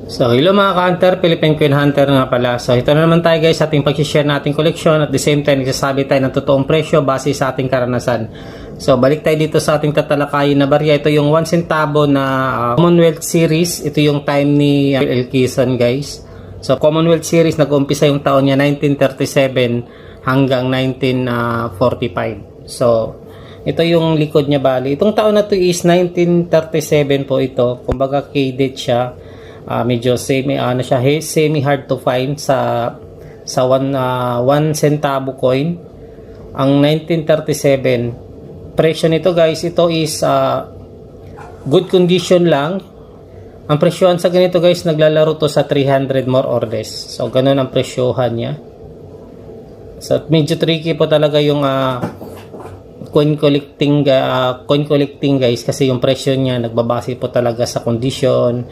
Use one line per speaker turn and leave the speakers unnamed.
So, hello mga ka-hunter, Philippine Queen Hunter nga pala. So, ito na naman tayo guys sa ating pag-share na ating koleksyon at the same time, nagsasabi tayo ng totoong presyo base sa ating karanasan. So, balik tayo dito sa ating tatalakayin na barya. Ito yung 1 centavo na Commonwealth Series. Ito yung time ni L. Quezon guys. So, Commonwealth Series, nag-umpisa yung taon niya 1937 hanggang 1945. So, ito yung likod niya bali. Itong taon na to is 1937 po ito. Kumbaga K-date siya. Medyo semi hard to find sa 1 centavo coin. Ang 1937 presyo nito guys, ito is good condition lang. Ang presyohan sa ganito guys, naglalaro to sa 300 more or less. So ganun ang presyohan niya. So medyo tricky po talaga yung coin collecting guys, kasi yung presyo niya nagbabase po talaga sa condition,